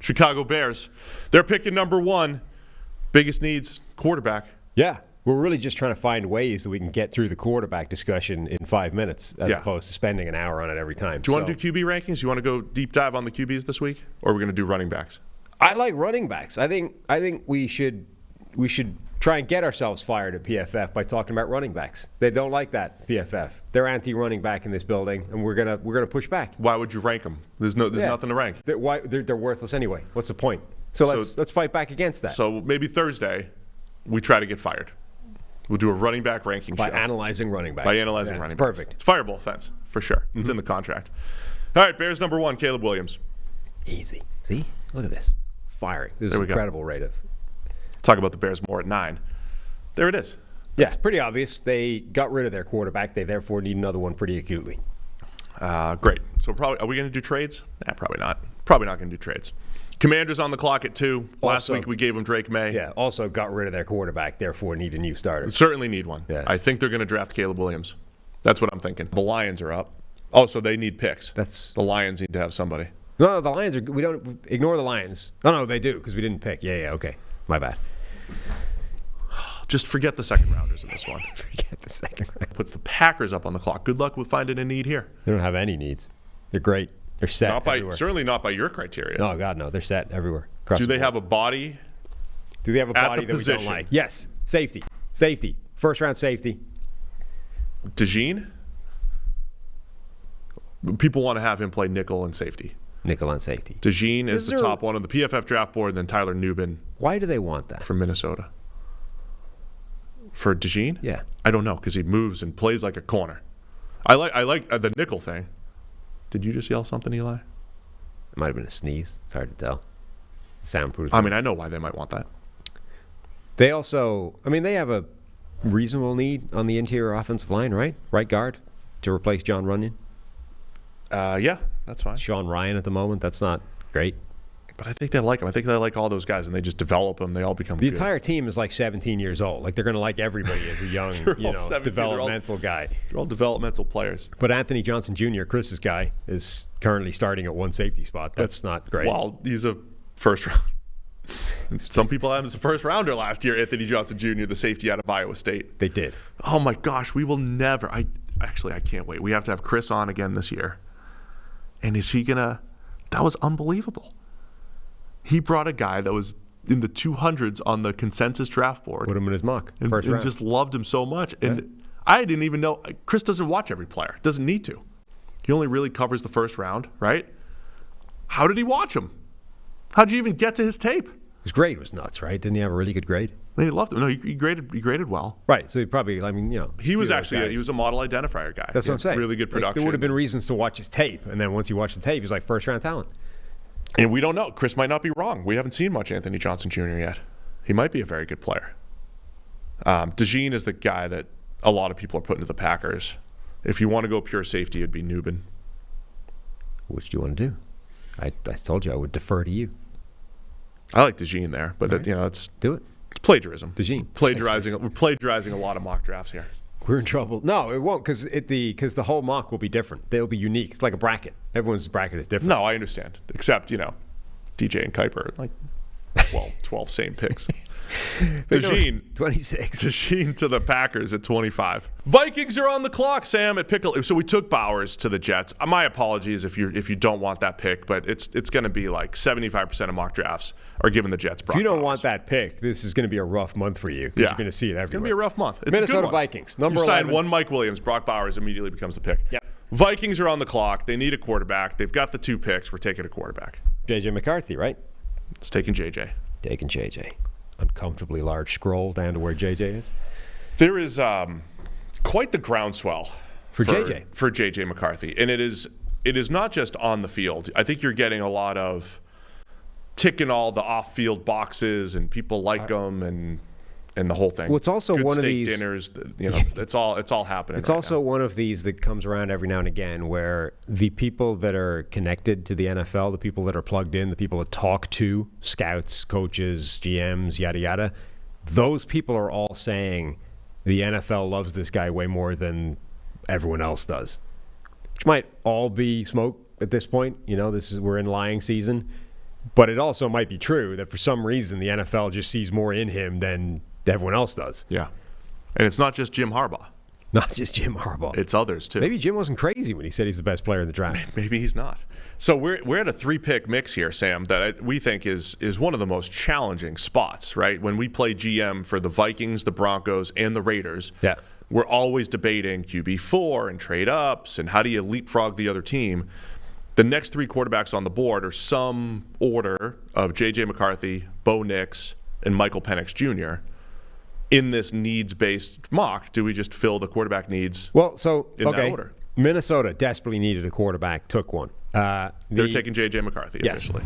Chicago Bears. They're picking number 1. Biggest needs, quarterback. Yeah. We're really just trying to find ways that we can get through the quarterback discussion in 5 minutes as opposed to spending an hour on it every time. Do you want to do QB rankings? Do you want to go deep dive on the QBs this week? Or are we going to do running backs? I like running backs. I think we should try and get ourselves fired at PFF by talking about running backs. They don't like that, PFF. They're anti-running back in this building, and we're gonna push back. Why would you rank them? There's nothing to rank. They're worthless anyway. What's the point? So let's fight back against that. So maybe Thursday, we try to get fired. We'll do a running back ranking by show. Analyzing running backs. Running backs. Perfect. It's fireable offense, for sure. It's in the contract. All right, Bears number 1, Caleb Williams. Easy. See? Look at this. Firing. This is an incredible rate of. Talk about the Bears more at 9. There it is. Yeah, it's pretty obvious. They got rid of their quarterback. They therefore need another one pretty acutely. Great. So are we going to do trades? Probably not. Probably not going to do trades. Commanders on the clock at 2. Last week we gave them Drake May. Yeah, also got rid of their quarterback, therefore need a new starter. Certainly need one. Yeah. I think they're going to draft Caleb Williams. That's what I'm thinking. The Lions are up. Oh, so they need picks. The Lions need to have somebody. No, the Lions are. We don't ignore the Lions. No, they do because we didn't pick. Yeah, okay. My bad. Just forget the second rounders in this one. Forget the second round. Puts the Packers up on the clock. Good luck with finding a need here. They don't have any needs. They're great. They're set everywhere. Certainly not by your criteria. No, God, no. They're set everywhere. Do they have a body? Do they have a body that we don't like? Yes. Safety. First round safety. DeJean? People want to have him play nickel and safety. Nickel and safety. DeJean is the top one on the PFF draft board, and then Tyler Nubin. Why do they want that? From Minnesota. For DeJean? Yeah. I don't know, because he moves and plays like a corner. I like the nickel thing. Did you just yell something, Eli? It might have been a sneeze. It's hard to tell. Soundproof. I mean, I know why they might want that. They also, they have a reasonable need on the interior offensive line, right? Right guard to replace John Runyon. Yeah, that's fine. Sean Ryan at the moment. That's not great. But I think they like him. I think they like all those guys, and they just develop them. They all become good. The entire team is like 17 years old. Like, they're going to like everybody as a young, developmental guy. They're all developmental players. But Anthony Johnson Jr., Chris's guy, is currently starting at one safety spot. That's not great. Well, he's a first round. Some people had him as a first rounder last year, Anthony Johnson Jr., the safety out of Iowa State. They did. Oh, my gosh. We will never. I can't wait. We have to have Chris on again this year. And is he going to – that was unbelievable. He brought a guy that was in the 200s on the consensus draft board. Put him in his mock. And just loved him so much. And yeah. I didn't even know. Chris doesn't watch every player. Doesn't need to. He only really covers the first round, right? How did he watch him? How did you even get to his tape? His grade was nuts, right? Didn't he have a really good grade? He loved him. No, he graded well. Right. So he probably, he was actually he was a model identifier guy. That's what I'm saying. Really good production. There would have been reasons to watch his tape, and then once you watch the tape, he's like first round talent. And we don't know. Chris might not be wrong. We haven't seen much Anthony Johnson Jr. yet. He might be a very good player. DeJean is the guy that a lot of people are putting to the Packers. If you want to go pure safety, it'd be Nubin. Which do you want to do? I told you I would defer to you. I like DeJean there, but right. It's do it. It's plagiarism. DeJean We're plagiarizing a lot of mock drafts here. We're in trouble. No, it won't, because the whole mock will be different. They'll be unique. It's like a bracket. Everyone's bracket is different. No, I understand. Except, DJ and Kuiper, 12 same picks. DeJean, 26. DeJean to the Packers at 25. Vikings are on the clock, Sam, at pickle. So we took Bowers to the Jets. My apologies if you don't want that pick, but it's going to be like 75% of mock drafts are giving the Jets Brock If you don't Bowers. Want that pick, this is going to be a rough month for you, because you're going to see it everywhere. It's going to be a rough month. It's Minnesota a good one. Vikings, number 11. You sign one Mike Williams, Brock Bowers immediately becomes the pick. Yeah. Vikings are on the clock. They need a quarterback. They've got the 2 picks. We're taking a quarterback. J.J. McCarthy, right? It's taking J.J. Taking J.J. Uncomfortably large scroll down to where J.J. is. There is quite the groundswell for J.J. For J.J. McCarthy. And it is not just on the field. I think you're getting a lot of ticking all the off-field boxes, and people like them, and the whole thing. Well, it's also Good one of steak these dinners. It's all happening. It's right also now. one of these that comes around every now and again, where the people that are connected to the NFL, the people that are plugged in, the people that talk to scouts, coaches, GMs, yada yada, those people are all saying the NFL loves this guy way more than everyone else does. Which might all be smoke at this point. We're in lying season. But it also might be true that for some reason the NFL just sees more in him than everyone else does. Yeah. And it's not just Jim Harbaugh. Not just Jim Harbaugh. It's others, too. Maybe Jim wasn't crazy when he said he's the best player in the draft. Maybe he's not. So we're at a 3-pick mix here, Sam, that we think is one of the most challenging spots, right? When we play GM for the Vikings, the Broncos, and the Raiders, Yeah. we're always debating QB4 and trade-ups and how do you leapfrog the other team. The next 3 quarterbacks on the board are some order of J.J. McCarthy, Bo Nix, and Michael Penix Jr. In this needs-based mock, do we just fill the quarterback needs in that order? Minnesota desperately needed a quarterback, took one. They're taking J.J. McCarthy Yes. officially.